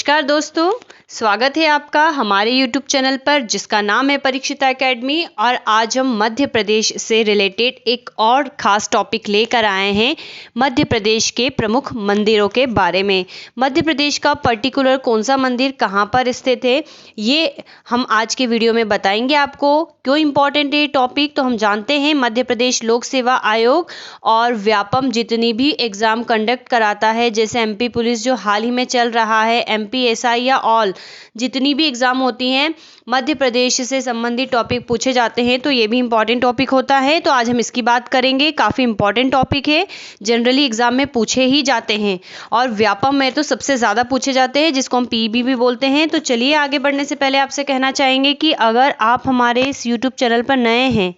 नमस्कार दोस्तों, स्वागत है आपका हमारे YouTube चैनल पर जिसका नाम है परीक्षिता एकेडमी। और आज हम मध्य प्रदेश से रिलेटेड एक और ख़ास टॉपिक लेकर आए हैं मध्य प्रदेश के प्रमुख मंदिरों के बारे में। मध्य प्रदेश का पर्टिकुलर कौन सा मंदिर कहाँ पर स्थित है ये हम आज के वीडियो में बताएंगे आपको। क्यों इम्पोर्टेंट है ये टॉपिक, तो हम जानते हैं मध्य प्रदेश लोक सेवा आयोग और व्यापम जितनी भी एग्ज़ाम कंडक्ट कराता है, जैसे MP पुलिस जो हाल ही में चल रहा है, MP SI या ऑल जितनी भी एग्ज़ाम होती हैं मध्य प्रदेश से संबंधित टॉपिक पूछे जाते हैं, तो ये भी इम्पॉर्टेंट टॉपिक होता है। तो आज हम इसकी बात करेंगे। काफ़ी इम्पॉर्टेंट टॉपिक है, जनरली एग्ज़ाम में पूछे ही जाते हैं और व्यापम में तो सबसे ज़्यादा पूछे जाते हैं, जिसको हम PEB भी बोलते हैं। तो चलिए आगे बढ़ने से पहले आपसे कहना चाहेंगे कि अगर आप हमारे इस YouTube चैनल पर नए हैं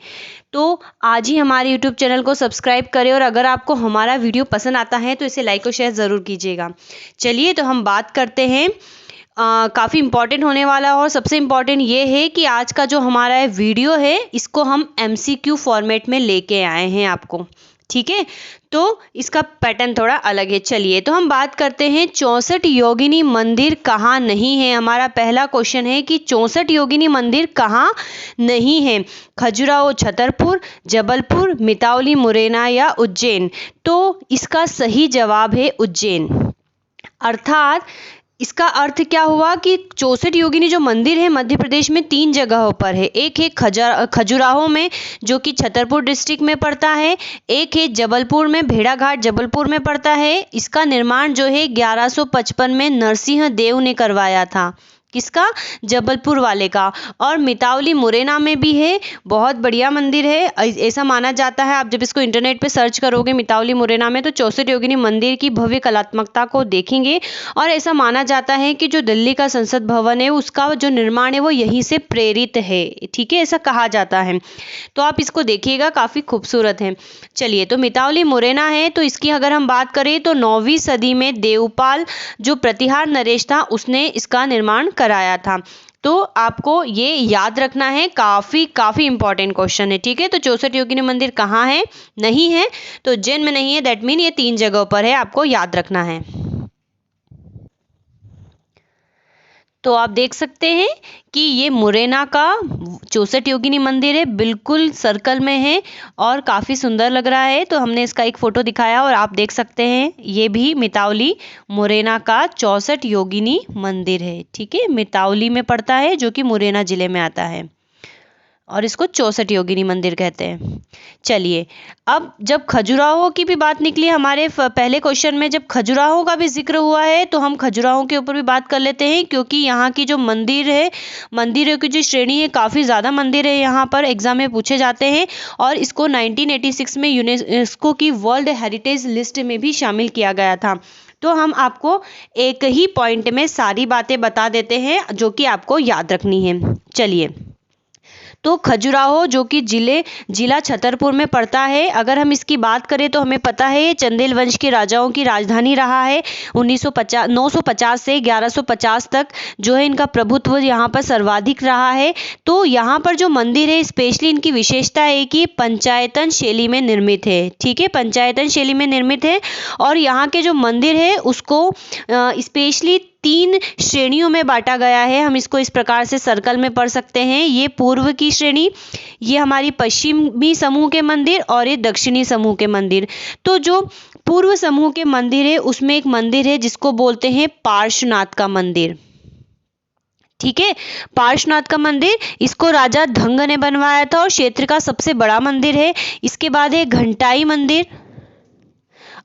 तो आज ही हमारे YouTube चैनल को सब्सक्राइब करें, और अगर आपको हमारा वीडियो पसंद आता है तो इसे लाइक और शेयर ज़रूर कीजिएगा। चलिए तो हम बात करते हैं। काफ़ी इम्पॉर्टेंट होने वाला और सबसे इम्पॉर्टेंट ये है कि आज का जो हमारा वीडियो है इसको हम MCQ फॉर्मेट में लेके आए हैं आपको, ठीक है। तो इसका पैटर्न थोड़ा अलग है। चलिए तो हम बात करते हैं 64 योगिनी मंदिर कहाँ नहीं है। हमारा पहला क्वेश्चन है कि 64 योगिनी मंदिर कहाँ नहीं है। खजुराहो, छतरपुर, जबलपुर, मिताउली, मुरैना या उज्जैन। तो इसका सही जवाब है उज्जैन। अर्थात इसका अर्थ क्या हुआ कि 64 योगिनी जो मंदिर है मध्य प्रदेश में 3 जगहों पर है। एक है खजुराहो में जो कि छतरपुर डिस्ट्रिक्ट में पड़ता है, एक है जबलपुर में, भेड़ाघाट जबलपुर में पड़ता है। इसका निर्माण जो है 1155 में नरसिंह देव ने करवाया था। किसका? जबलपुर वाले का। और मिताउली मुरैना में भी है, बहुत बढ़िया मंदिर है। ऐसा माना जाता है, आप जब इसको इंटरनेट पे सर्च करोगे मिताउली मुरैना में तो 64 योगिनी मंदिर की भव्य कलात्मकता को देखेंगे। और ऐसा माना जाता है कि जो दिल्ली का संसद भवन है उसका जो निर्माण है वो यहीं से प्रेरित है, ठीक है, ऐसा कहा जाता है। तो आप इसको देखिएगा, काफ़ी खूबसूरत है। चलिए तो मिताउली मुरैना है, तो इसकी अगर हम बात करें तो 9वीं सदी में देवपाल जो प्रतिहार नरेश था उसने इसका निर्माण कराया था। तो आपको ये याद रखना है, काफ़ी इंपॉर्टेंट क्वेश्चन है, ठीक है। तो 64 योगिनी मंदिर कहाँ है? नहीं है, तो उज्जैन में नहीं है, दैट मीन ये 3 जगहों पर है, आपको याद रखना है। तो आप देख सकते हैं कि ये मुरैना का 64 योगिनी मंदिर है, बिल्कुल सर्कल में है और काफ़ी सुंदर लग रहा है। तो हमने इसका एक फ़ोटो दिखाया और आप देख सकते हैं ये भी मिताउली मुरैना का 64 योगिनी मंदिर है, ठीक है। मिताउली में पड़ता है जो कि मुरैना ज़िले में आता है और इसको 64 योगिनी मंदिर कहते हैं। चलिए अब जब खजुराहो की भी बात निकली हमारे पहले क्वेश्चन में, जब खजुराहो का भी जिक्र हुआ है तो हम खजुराहो के ऊपर भी बात कर लेते हैं, क्योंकि यहाँ की जो मंदिर है, मंदिरों की जो श्रेणी है, काफ़ी ज़्यादा मंदिर है यहाँ पर, एग्जाम में पूछे जाते हैं। और इसको 1986 में यूनेस्को की वर्ल्ड हेरिटेज लिस्ट में भी शामिल किया गया था। तो हम आपको एक ही पॉइंट में सारी बातें बता देते हैं जो कि आपको याद रखनी है। चलिए तो खजुराहो जो कि जिला छतरपुर में पड़ता है, अगर हम इसकी बात करें तो हमें पता है चंदेल वंश के राजाओं की राजधानी रहा है। 950 से 1150 तक जो है इनका प्रभुत्व यहाँ पर सर्वाधिक रहा है। तो यहाँ पर जो मंदिर है स्पेशली इनकी विशेषता है कि पंचायतन शैली में निर्मित है, ठीक है, पंचायतन शैली में निर्मित है। और यहाँ के जो मंदिर है उसको स्पेशली 3 श्रेणियों में बांटा गया है। हम इसको इस प्रकार से सर्कल में पढ़ सकते हैं। ये पूर्व की श्रेणी, ये हमारी पश्चिमी समूह के मंदिर और ये दक्षिणी समूह के मंदिर। तो जो पूर्व समूह के मंदिर है उसमें एक मंदिर है जिसको बोलते हैं पार्श्वनाथ का मंदिर, ठीक है। पार्श्वनाथ का मंदिर, इसको राजा धंग ने बनवाया था और क्षेत्र का सबसे बड़ा मंदिर है। इसके बाद है घंटाई मंदिर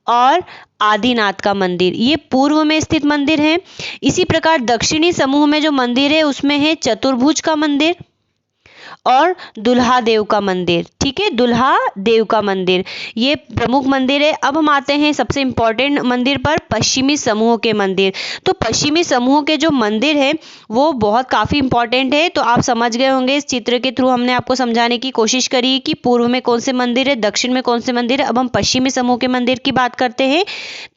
और आदिनाथ का मंदिर, ये पूर्व में स्थित मंदिर है। इसी प्रकार दक्षिणी समूह में जो मंदिर है उसमें है चतुर्भुज का मंदिर और दुल्हा देव का मंदिर, ठीक है, दुल्हा देव का मंदिर, ये प्रमुख मंदिर है। अब हम आते हैं सबसे इम्पोर्टेंट मंदिर पर, पश्चिमी समूह के मंदिर। तो पश्चिमी समूह के जो मंदिर है वो बहुत काफ़ी इंपॉर्टेंट है। तो आप समझ गए होंगे, इस चित्र के थ्रू हमने आपको समझाने की कोशिश करी कि पूर्व में कौन से मंदिर है, दक्षिण में कौन से मंदिर है। अब हम पश्चिमी समूह के मंदिर की बात करते हैं।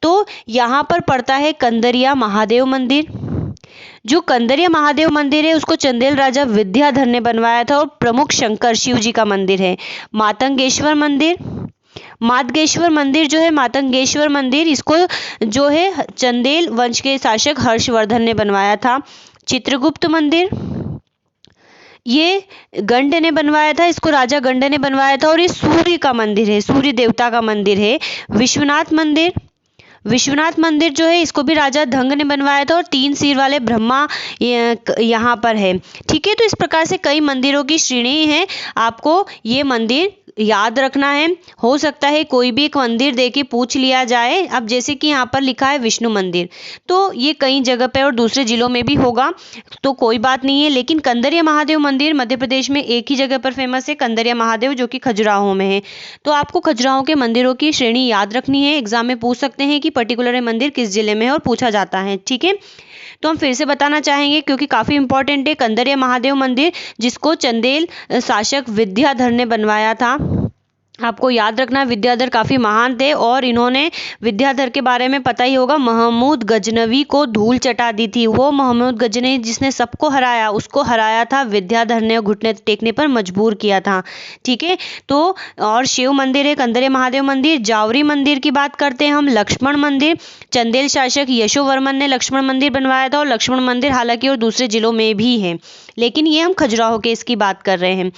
तो यहाँ पर पड़ता है कंदरिया महादेव मंदिर। जो कंदरिया महादेव मंदिर है उसको चंदेल राजा विद्याधर ने बनवाया था और प्रमुख शंकर शिव जी का मंदिर है। मातंगेश्वर मंदिर, मातंगेश्वर मंदिर जो है, मातंगेश्वर मंदिर, इसको जो है चंदेल वंश के शासक हर्षवर्धन ने बनवाया था। चित्रगुप्त मंदिर ये गंड ने बनवाया था, इसको राजा गंड ने बनवाया था और ये सूर्य का मंदिर है, सूर्य देवता का मंदिर है। विश्वनाथ मंदिर, विश्वनाथ मंदिर जो है इसको भी राजा धंग ने बनवाया था और 3 सिर वाले ब्रह्मा यहाँ पर है। ठीक है, तो इस प्रकार से कई मंदिरों की श्रेणी है, आपको ये मंदिर याद रखना है। हो सकता है कोई भी एक मंदिर दे के पूछ लिया जाए। अब जैसे कि यहाँ पर लिखा है विष्णु मंदिर, तो ये कई जगह पे और दूसरे जिलों में भी होगा, तो कोई बात नहीं है। लेकिन कंदरिया महादेव मंदिर मध्य प्रदेश में एक ही जगह पर फेमस है, कंदरिया महादेव, जो कि खजुराहो में है। तो आपको खजुराहो के मंदिरों की श्रेणी याद रखनी है। एग्जाम में पूछ सकते हैं कि पर्टिकुलर मंदिर किस जिले में है और पूछा जाता है। ठीक है, तो हम फिर से बताना चाहेंगे क्योंकि काफ़ी इंपॉर्टेंट है। कंदरिया महादेव मंदिर जिसको चंदेल शासक विद्याधर ने बनवाया था। आपको याद रखना, विद्याधर काफ़ी महान थे और इन्होंने, विद्याधर के बारे में पता ही होगा, महमूद गजनवी को धूल चटा दी थी। वो महमूद गजनवी जिसने सबको हराया, उसको हराया था विद्याधर ने, घुटने टेकने पर मजबूर किया था। ठीक है, तो और शिव मंदिर है कंदरिया महादेव मंदिर। जावरी मंदिर की बात करते हैं हम। लक्ष्मण मंदिर, चंदेल शासक यशोवर्मन ने लक्ष्मण मंदिर बनवाया था और लक्ष्मण मंदिर हालांकि और दूसरे जिलों में भी है, लेकिन ये हम खजुराहो के इसकी बात कर रहे हैं।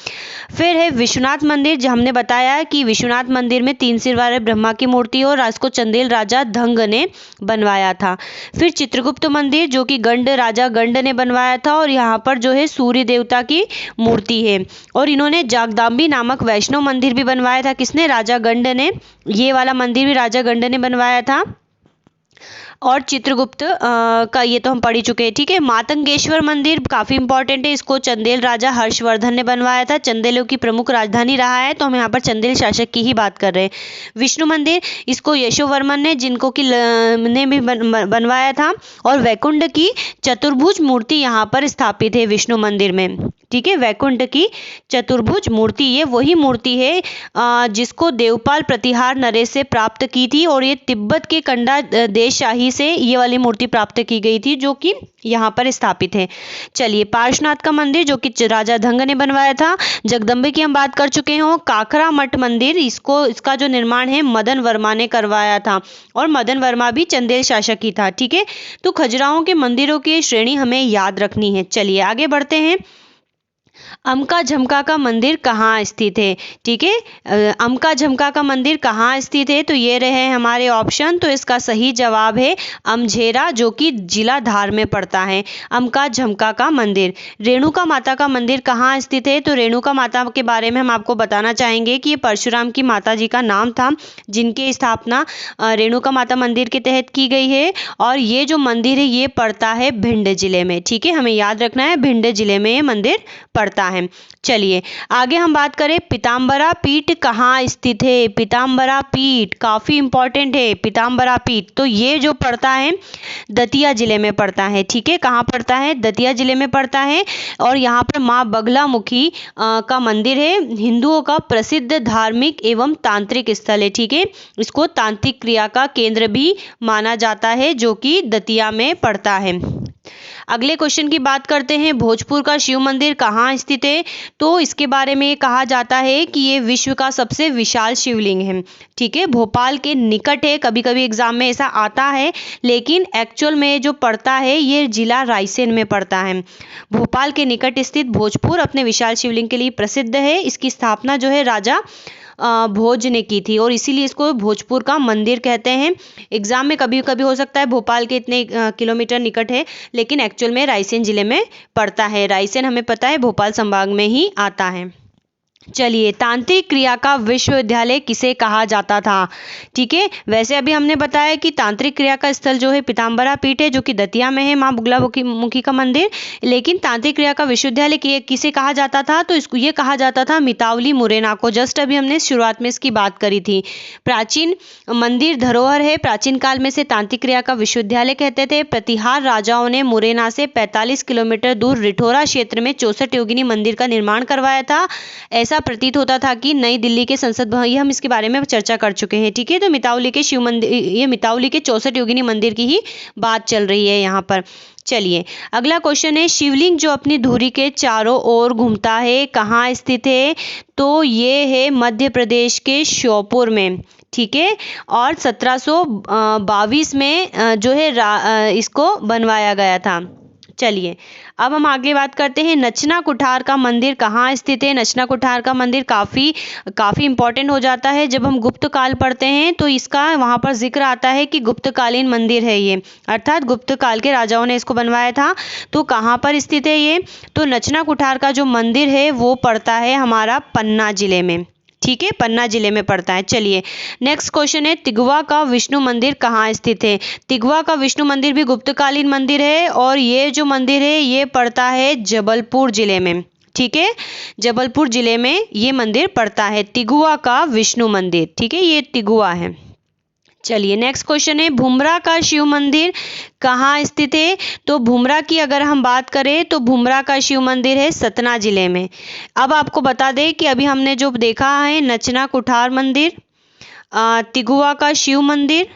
फिर है विश्वनाथ मंदिर, जो हमने बताया कि विश्वनाथ मंदिर में 3 सिर वाले ब्रह्मा की मूर्ति और इसको चंदेल राजा धंग ने बनवाया था। फिर चित्रगुप्त मंदिर जो कि राजा गंड ने बनवाया था और यहाँ पर जो है सूर्य देवता की मूर्ति है। और इन्होंने जागदाम्बी नामक वैष्णव मंदिर भी बनवाया था। किसने? राजा गंड ने। ये वाला मंदिर भी राजा गंड ने बनवाया था। और चित्रगुप्त का ये तो हम पढ़ ही चुके हैं। ठीक है, मातंगेश्वर मंदिर काफ़ी इंपॉर्टेंट है, इसको चंदेल राजा हर्षवर्धन ने बनवाया था। चंदेलों की प्रमुख राजधानी रहा है, तो हम यहाँ पर चंदेल शासक की ही बात कर रहे हैं। विष्णु मंदिर, इसको यशोवर्मन ने, जिनको कि ने भी बनवाया था। और वैकुंठ की चतुर्भुज मूर्ति यहाँ पर स्थापित है विष्णु मंदिर में। ठीक है, वैकुंठ की चतुर्भुज मूर्ति, ये वही मूर्ति है जिसको देवपाल प्रतिहार नरेश से प्राप्त की थी और ये तिब्बत के कंडा देशशाही से ये वाली मूर्ति प्राप्त की गई थी, जो कि यहाँ पर स्थापित है। चलिए, पार्श्वनाथ का मंदिर जो कि राजा धंग ने बनवाया था। जगदम्बे की हम बात कर चुके हैं। काकरा मठ मंदिर, इसका जो निर्माण है मदन वर्मा ने करवाया था और मदन वर्मा भी चंदेल शासक ही था। ठीक है, तो खजुराहो के मंदिरों की श्रेणी हमें याद रखनी है। चलिए आगे बढ़ते हैं। अमका झमका का मंदिर कहाँ स्थित है? ठीक है, अमका झमका का मंदिर कहाँ स्थित है? तो ये रहे हमारे ऑप्शन। तो इसका सही जवाब है अमझेरा, जो कि जिला धार में पड़ता है। अमका झमका का मंदिर। रेणुका माता का मंदिर कहाँ स्थित है? तो रेणुका माता के बारे में हम आपको बताना चाहेंगे कि ये परशुराम की माता जी का नाम था, जिनकी स्थापना रेणुका माता मंदिर के तहत की गई है। और ये जो मंदिर है ये पड़ता है भिंड जिले में। ठीक है, हमें याद रखना है भिंड जिले में ये मंदिर पड़ता है। चलिए आगे हम बात करें, पीताम्बरा पीठ कहाँ स्थित है? पीताम्बरा पीठ काफी इंपॉर्टेंट है। पीताम्बरा पीठ तो ये जो पड़ता है दतिया जिले में पड़ता है। ठीक है, कहाँ पड़ता है? दतिया जिले में पड़ता है। और यहाँ पर माँ बगलामुखी का मंदिर है, हिंदुओं का प्रसिद्ध धार्मिक एवं तांत्रिक स्थल है। ठीक है, इसको तांत्रिक क्रिया का केंद्र भी माना जाता है, जो कि दतिया में पड़ता है। अगले क्वेश्चन की बात करते हैं, भोजपुर का शिव मंदिर कहाँ स्थित है? तो इसके बारे में कहा जाता है कि ये विश्व का सबसे विशाल शिवलिंग है। ठीक है, भोपाल के निकट है। कभी कभी एग्जाम में ऐसा आता है, लेकिन एक्चुअल में जो पड़ता है ये जिला रायसेन में पड़ता है। भोपाल के निकट स्थित भोजपुर अपने विशाल शिवलिंग के लिए प्रसिद्ध है। इसकी स्थापना जो है राजा भोज ने की थी और इसीलिए इसको भोजपुर का मंदिर कहते हैं। एग्जाम में कभी कभी हो सकता है भोपाल के इतने किलोमीटर निकट है, लेकिन एक्चुअल में रायसेन जिले में पड़ता है। रायसेन हमें पता है भोपाल संभाग में ही आता है। चलिए, तांत्रिक क्रिया का विश्वविद्यालय किसे कहा जाता था? ठीक है, वैसे अभी हमने बताया कि तांत्रिक क्रिया का स्थल जो है पीताम्बरा पीठ है, जो कि दतिया में है, माँ बगलामुखी का मंदिर। लेकिन तांत्रिक क्रिया का विश्वविद्यालय किसे कहा जाता था? तो इसको ये कहा जाता था मितावली मुरैना को। जस्ट अभी हमने शुरुआत में इसकी बात करी थी। प्राचीन मंदिर धरोहर है, प्राचीन काल में से तांत्रिक क्रिया का विश्वविद्यालय कहते थे। प्रतिहार राजाओं ने मुरैना से 45 किलोमीटर दूर रिठोरा क्षेत्र में 64 योगिनी मंदिर का निर्माण करवाया था। ऐसा प्रतीत होता था कि नई दिल्ली के संसद भवन, ये हम इसके बारे में चर्चा कर चुके हैं। ठीक है, तो मितावली के शिव मंदिर, ये मितावली के 64 योगिनी मंदिर की ही बात चल रही है यहाँ पर। चलिए अगला क्वेश्चन है, शिवलिंग जो अपनी धुरी के चारों ओर घूमता है कहाँ स्थित है? तो ये है मध्य प्रदेश के श्योपुर में। ठीक है, और 1722 में जो है इसको बनवाया गया था। चलिए अब हम आगे बात करते हैं, नचना कुठार का मंदिर कहाँ स्थित है। नचना कुठार का मंदिर काफ़ी इम्पोर्टेंट हो जाता है जब हम गुप्त काल पढ़ते हैं, तो इसका वहाँ पर जिक्र आता है कि गुप्तकालीन मंदिर है ये, अर्थात गुप्त काल के राजाओं ने इसको बनवाया था। तो कहाँ पर स्थित है ये, तो नचना कुठार का जो मंदिर है वो पड़ता है हमारा पन्ना जिले में। ठीक है, पन्ना जिले में पड़ता है। चलिए नेक्स्ट क्वेश्चन है, तिगवा का विष्णु मंदिर कहाँ स्थित है। तिगवा का विष्णु मंदिर भी गुप्तकालीन मंदिर है और ये जो मंदिर है ये पड़ता है जबलपुर जिले में। ठीक है, जबलपुर जिले में ये मंदिर पड़ता है, तिगवा का विष्णु मंदिर। ठीक है, ये तिगवा है। चलिए नेक्स्ट क्वेश्चन है, भुमरा का शिव मंदिर कहाँ स्थित है। तो भुमरा की अगर हम बात करें तो भुमरा का शिव मंदिर है सतना जिले में। अब आपको बता दें कि अभी हमने जो देखा है, नचना कुठार मंदिर, तिगुआ का शिव मंदिर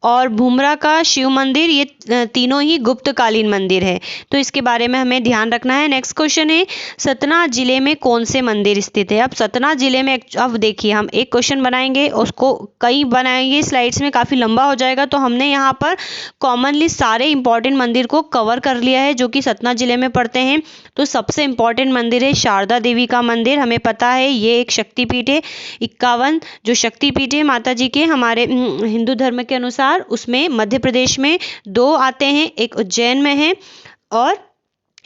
और भुमरा का शिव मंदिर, ये तीनों ही गुप्तकालीन मंदिर है, तो इसके बारे में हमें ध्यान रखना है। नेक्स्ट क्वेश्चन है, सतना जिले में कौन से मंदिर स्थित है। अब सतना जिले में, अब देखिए हम एक क्वेश्चन बनाएंगे, उसको कई बनाएंगे स्लाइड्स में, काफ़ी लंबा हो जाएगा, तो हमने यहाँ पर कॉमनली सारे इंपॉर्टेंट मंदिर को कवर कर लिया है जो कि सतना जिले में पड़ते हैं। तो सबसे इम्पॉर्टेंट मंदिर है शारदा देवी का मंदिर, हमें पता है ये एक शक्तिपीठ है। 51 जो शक्तिपीठ है माता जी के हमारे हिंदू धर्म के अनुसार, उसमें मध्य प्रदेश में 2 आते हैं, एक उज्जैन में है और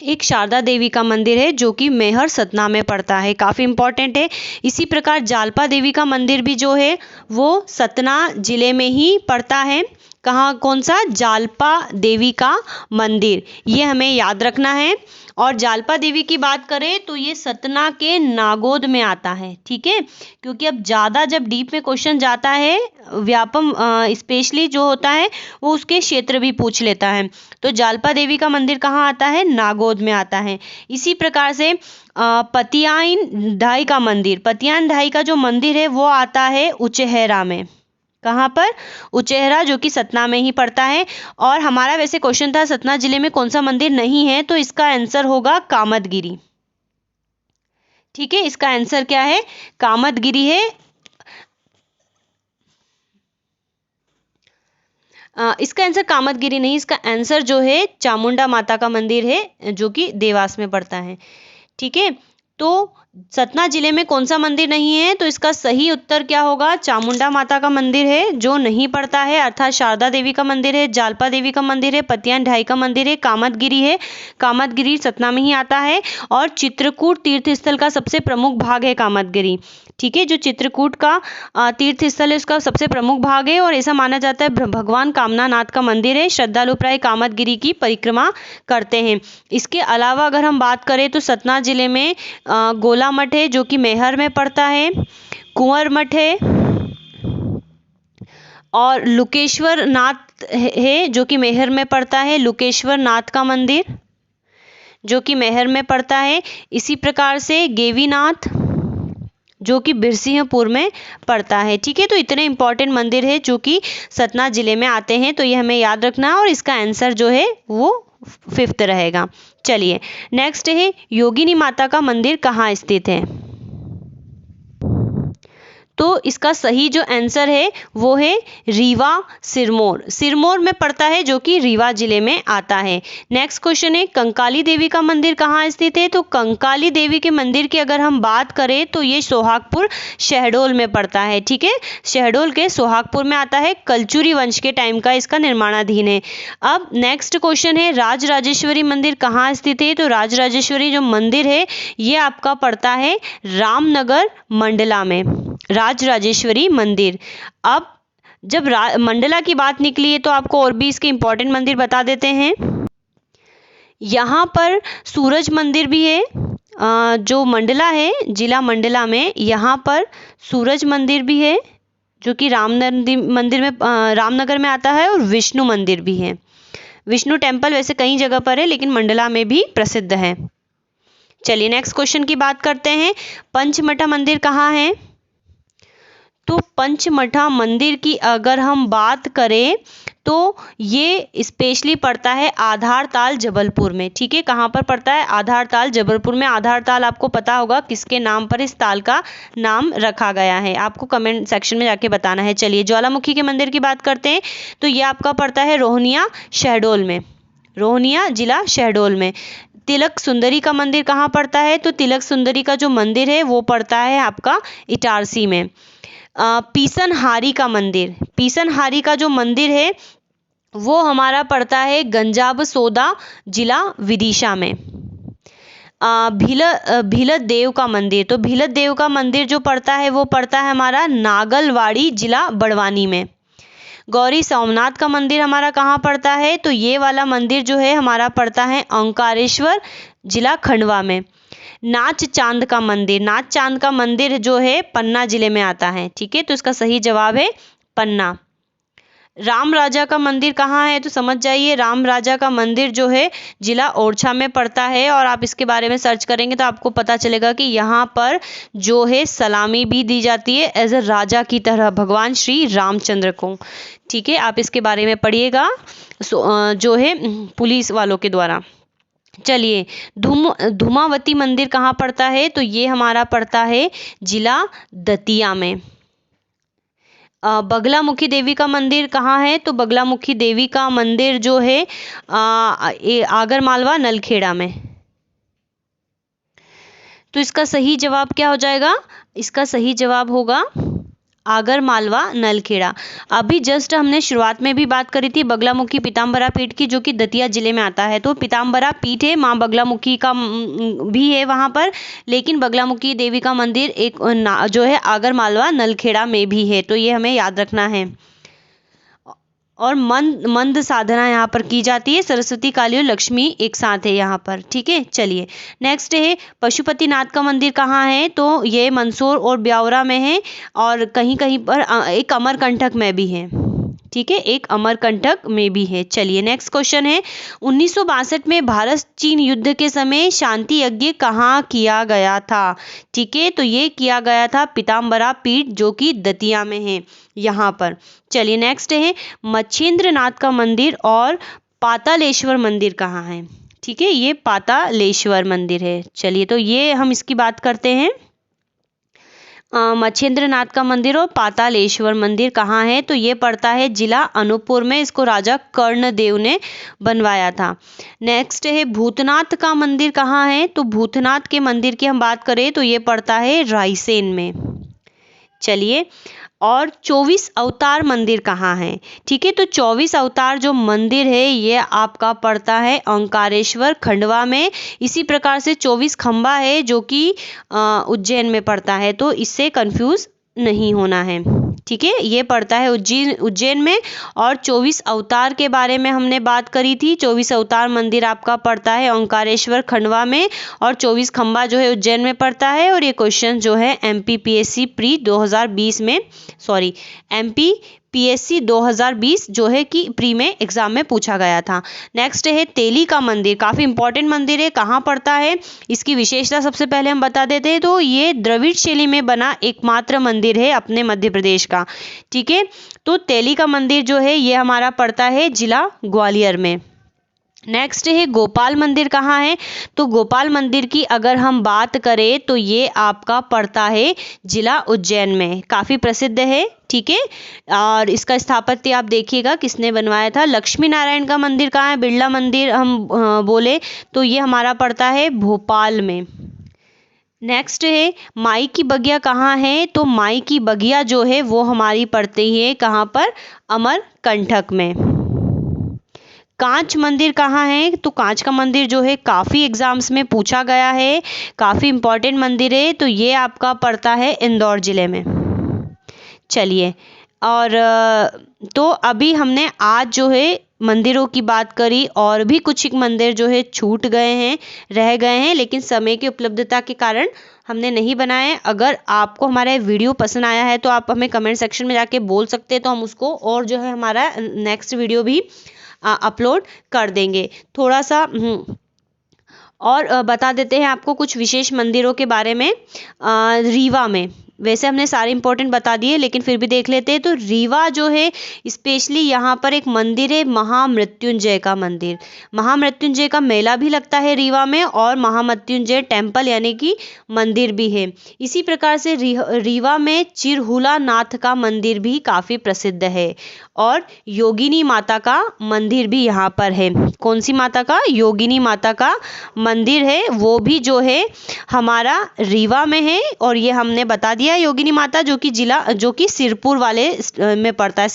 एक शारदा देवी का मंदिर है जो कि मैहर सतना में पड़ता है, काफ़ी इंपॉर्टेंट है। इसी प्रकार जालपा देवी का मंदिर भी जो है वो सतना जिले में ही पड़ता है। कहाँ, कौन सा, जालपा देवी का मंदिर, ये हमें याद रखना है। और जालपा देवी की बात करें तो ये सतना के नागोद में आता है। ठीक है, क्योंकि अब ज़्यादा जब डीप में क्वेश्चन जाता है, व्यापम स्पेशली जो होता है वो उसके क्षेत्र भी पूछ लेता है। तो जालपा देवी का मंदिर कहाँ आता है, नागोद में आता है। इसी प्रकार से पतियाइन ढाई का मंदिर, पतियाइन ढाई का जो मंदिर है वो आता है उचेहरा में। कहाँ पर, उचेहरा, जो कि सतना में ही पड़ता है। और हमारा वैसे क्वेश्चन था सतना जिले में कौन सा मंदिर नहीं है, तो इसका आंसर होगा कामदगिरी। ठीक है, इसका आंसर क्या है, कामदगिरी है। इसका आंसर कामदगिरी नहीं, इसका आंसर जो है चामुंडा माता का मंदिर है जो कि देवास में पड़ता है। ठीक है, तो सतना जिले में कौन सा मंदिर नहीं है, तो इसका सही उत्तर क्या होगा, चामुंडा माता का मंदिर है जो नहीं पड़ता है, अर्थात शारदा देवी का मंदिर है, जालपा देवी का मंदिर है, पतियान ढाई का मंदिर है, कामदगिरी है, कामदगिरी सतना में ही आता है। और चित्रकूट तीर्थ स्थल का सबसे प्रमुख भाग है कामदगिरी। ठीक है, जो चित्रकूट का तीर्थ स्थल है उसका सबसे प्रमुख भाग है और ऐसा माना जाता है भगवान कामनानाथ का मंदिर है। श्रद्धालु प्राय कामदगिरी की परिक्रमा करते हैं। इसके अलावा अगर हम बात करें तो सतना जिले में गोला मठ है जो कि मैहर में पड़ता है, कुंवर मठ है और लुकेश्वर नाथ है जो कि मैहर में पड़ता है, लुकेश्वर नाथ का मंदिर जो कि मैहर में पड़ता है। इसी प्रकार से गेवीनाथ जो कि बिरसिंहपुर में पड़ता है। ठीक है, तो इतने इंपॉर्टेंट मंदिर है जो कि सतना जिले में आते हैं, तो ये हमें याद रखना है और इसका आंसर जो है वो 5th रहेगा। चलिए नेक्स्ट है, योगिनी माता का मंदिर कहाँ स्थित है। तो इसका सही जो आंसर है वो है रीवा सिरमौर, सिरमौर में पड़ता है जो कि रीवा जिले में आता है। नेक्स्ट क्वेश्चन है, कंकाली देवी का मंदिर कहाँ स्थित है। तो कंकाली देवी के मंदिर की अगर हम बात करें तो ये सोहागपुर शहडोल में पड़ता है। ठीक है, शहडोल के सोहागपुर में आता है, कलचुरी वंश के टाइम का इसका निर्माणाधीन है। अब नेक्स्ट क्वेश्चन है, राजराजेश्वरी मंदिर कहाँ स्थित है। तो राजराजेश्वरी जो मंदिर है ये आपका पड़ता है रामनगर मंडला में, राजराजेश्वरी मंदिर। अब जब मंडला की बात निकली है तो आपको और भी इसके इंपॉर्टेंट मंदिर बता देते हैं। यहाँ पर सूरज मंदिर भी है, जो मंडला है, जिला मंडला में, यहाँ पर सूरज मंदिर भी है जो कि रामनगर में आता है और विष्णु मंदिर भी है। विष्णु टेम्पल वैसे कई जगह पर है लेकिन मंडला में भी प्रसिद्ध है। चलिए नेक्स्ट क्वेश्चन की बात करते हैं, पंचमठा मंदिर कहाँ है। तो पंचमठा मंदिर की अगर हम बात करें तो ये स्पेशली पड़ता है आधारताल जबलपुर में। ठीक है, कहाँ पर पड़ता है? आधारताल जबलपुर में। आधारताल आपको पता होगा किसके नाम पर इस ताल का नाम रखा गया है, आपको कमेंट सेक्शन में जाके बताना है। चलिए ज्वालामुखी के मंदिर की बात करते हैं, तो ये आपका पड़ता है रोहनिया शहडोल में, रोहनिया जिला शहडोल में। तिलक सुंदरी का मंदिर कहाँ पड़ता है? तो तिलक सुंदरी का जो मंदिर है वो पड़ता है आपका इटारसी में। पीसनहारी का मंदिर, पीसनहारी का जो मंदिर है वो हमारा पड़ता है गंजाब सोदा जिला विदिशा में। भीलत देव का मंदिर, तो भीलत देव का मंदिर जो पड़ता है वो पड़ता है हमारा नागलवाड़ी जिला बड़वानी में। गौरी सोमनाथ का मंदिर हमारा कहाँ पड़ता है? तो ये वाला मंदिर जो है हमारा पड़ता है ओंकारेश्वर जिला खंडवा में। नाच चांद का मंदिर, नाच चांद का मंदिर जो है पन्ना जिले में आता है। ठीक है, तो इसका सही जवाब है पन्ना। राम राजा का मंदिर कहाँ है? तो समझ जाइए, राम राजा का मंदिर जो है जिला ओरछा में पड़ता है, और आप इसके बारे में सर्च करेंगे तो आपको पता चलेगा कि यहाँ पर जो है सलामी भी दी जाती है एज अ राजा की तरह भगवान श्री रामचंद्र को। ठीक है, आप इसके बारे में पढ़िएगा जो है पुलिस वालों के द्वारा। चलिए धूमावती मंदिर कहाँ पड़ता है? तो ये हमारा पड़ता है जिला दतिया में। बगलामुखी देवी का मंदिर कहाँ है? तो बगलामुखी देवी का मंदिर जो है आगर मालवा नलखेड़ा में। तो इसका सही जवाब क्या हो जाएगा? इसका सही जवाब होगा आगर मालवा नलखेड़ा। अभी जस्ट हमने शुरुआत में भी बात करी थी बगलामुखी पीताम्बरा पीठ की, जो कि दतिया जिले में आता है। तो पीताम्बरा पीठ है, माँ बगलामुखी का भी है वहाँ पर, लेकिन बगलामुखी देवी का मंदिर एक जो है आगर मालवा नलखेड़ा में भी है, तो ये हमें याद रखना है। और मंद साधना यहाँ पर की जाती है, सरस्वती काली और लक्ष्मी एक साथ है यहाँ पर। ठीक है, चलिए नेक्स्ट है पशुपतिनाथ का मंदिर कहाँ है? तो ये मंदसौर और ब्यावरा में है, और कहीं कहीं पर एक अमरकंटक में भी है। ठीक है, एक अमरकंटक में भी है। चलिए नेक्स्ट क्वेश्चन है 1962 में भारत चीन युद्ध के समय शांति यज्ञ कहाँ किया गया था? ठीक है, तो ये किया गया था पीताम्बरा पीठ जो कि दतिया में है यहाँ पर। चलिए नेक्स्ट है मच्छेंद्रनाथ का मंदिर और पातालेश्वर मंदिर कहाँ है? ठीक है, ये पातालेश्वर मंदिर है। चलिए तो ये हम इसकी बात करते हैं, मच्छेंद्रनाथ का मंदिर और पातालेश्वर मंदिर कहाँ है? तो ये पड़ता है जिला अनूपपुर में, इसको राजा कर्णदेव ने बनवाया था। नेक्स्ट है भूतनाथ का मंदिर कहाँ है? तो भूतनाथ के मंदिर की हम बात करें तो ये पड़ता है रायसेन में। चलिए, और 24 अवतार मंदिर कहाँ है? ठीक है, तो 24 अवतार जो मंदिर है ये आपका पड़ता है ओंकारेश्वर खंडवा में। इसी प्रकार से 24 खंबा है जो कि उज्जैन में पड़ता है, तो इससे कंफ्यूज नहीं होना है। ठीक है, ये पड़ता है उज्जैन में। और 24 अवतार के बारे में हमने बात करी थी, 24 अवतार मंदिर आपका पड़ता है ओंकारेश्वर खंडवा में, और 24 खंबा जो है उज्जैन में पड़ता है। और ये क्वेश्चन जो है MPPSC प्री 2020 में MPPSC 2020 जो है कि प्री में एग्जाम में पूछा गया था। नेक्स्ट है तेली का मंदिर, काफ़ी इंपॉर्टेंट मंदिर है, कहाँ पड़ता है? इसकी विशेषता सबसे पहले हम बता देते हैं, तो ये द्रविड़ शैली में बना एकमात्र मंदिर है अपने मध्य प्रदेश का। ठीक है, तो तेली का मंदिर जो है ये हमारा पड़ता है जिला ग्वालियर में। नेक्स्ट है गोपाल मंदिर कहाँ है? तो गोपाल मंदिर की अगर हम बात करें तो ये आपका पड़ता है जिला उज्जैन में, काफ़ी प्रसिद्ध है। ठीक है, और इसका स्थापत्य आप देखिएगा किसने बनवाया था। लक्ष्मी नारायण का मंदिर कहाँ है? बिरला मंदिर हम बोले तो ये हमारा पड़ता है भोपाल में। नेक्स्ट है माई की बगिया कहाँ है? तो माई की बगिया जो है वो हमारी पड़ती है कहाँ पर? अमरकंटक में। कांच मंदिर कहाँ है? तो कांच का मंदिर जो है काफ़ी एग्जाम्स में पूछा गया है, काफ़ी इंपॉर्टेंट मंदिर है, तो ये आपका पड़ता है इंदौर ज़िले में। चलिए, और तो अभी हमने आज जो है मंदिरों की बात करी, और भी कुछ एक मंदिर जो है छूट गए हैं, रह गए हैं, लेकिन समय की उपलब्धता के कारण हमने नहीं बनाए। अगर आपको हमारा वीडियो पसंद आया है तो आप हमें कमेंट सेक्शन में जाके बोल सकते हैं, तो हम उसको और जो है हमारा नेक्स्ट वीडियो भी अपलोड कर देंगे। थोड़ा सा और बता देते हैं आपको कुछ विशेष मंदिरों के बारे में। रीवा में वैसे हमने सारे इंपॉर्टेंट बता दिए, लेकिन फिर भी देख लेते हैं। तो रीवा जो है स्पेशली यहाँ पर एक मंदिर है, महामृत्युंजय का मंदिर। महामृत्युंजय का मेला भी लगता है रीवा में, और महामृत्युंजय टेम्पल यानी कि मंदिर भी है। इसी प्रकार से रीवा में चिरहुला नाथ का मंदिर भी काफ़ी प्रसिद्ध है, और योगिनी माता का मंदिर भी यहाँ पर है। कौन सी माता का? योगिनी माता का मंदिर है, वो भी जो है हमारा रीवा में है। और ये हमने बता दिया योगिनी माता, जो कि सिरपुर वाले में पड़ता है।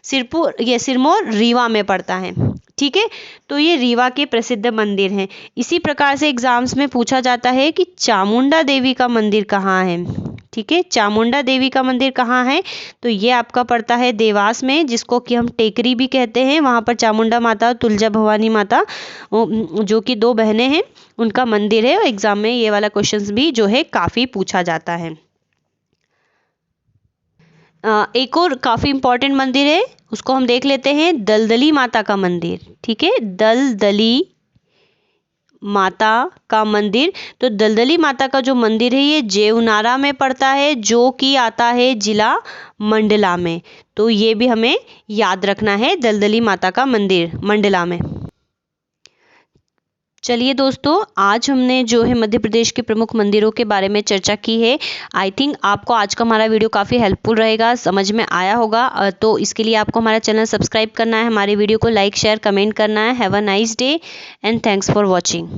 सिरमौर रीवा में पड़ता है। ठीक है, तो ये रीवा के प्रसिद्ध मंदिर हैं। इसी प्रकार से एग्जाम्स में पूछा जाता है कि चामुंडा देवी का मंदिर कहाँ है। ठीक है, चामुंडा देवी का मंदिर कहाँ है? तो ये आपका पड़ता है देवास में, जिसको कि हम टेकरी भी कहते हैं। वहाँ पर चामुंडा माता और तुलजा भवानी माता, जो कि 2 बहनें हैं, उनका मंदिर है। एग्जाम में ये वाला क्वेश्चंस भी जो है काफ़ी पूछा जाता है। एक और काफ़ी इम्पोर्टेंट मंदिर है, उसको हम देख लेते हैं, दलदली माता का मंदिर। ठीक है, दलदली माता का मंदिर। तो दलदली माता का जो मंदिर है ये जेवनारा में पड़ता है, जो कि आता है जिला मंडला में। तो ये भी हमें याद रखना है, दलदली माता का मंदिर मंडला में। चलिए दोस्तों, आज हमने जो है मध्य प्रदेश के प्रमुख मंदिरों के बारे में चर्चा की है। आई थिंक आपको आज का हमारा वीडियो काफ़ी हेल्पफुल रहेगा, समझ में आया होगा। तो इसके लिए आपको हमारा चैनल सब्सक्राइब करना है, हमारे वीडियो को लाइक शेयर कमेंट करना है। Have a nice day and thanks for watching.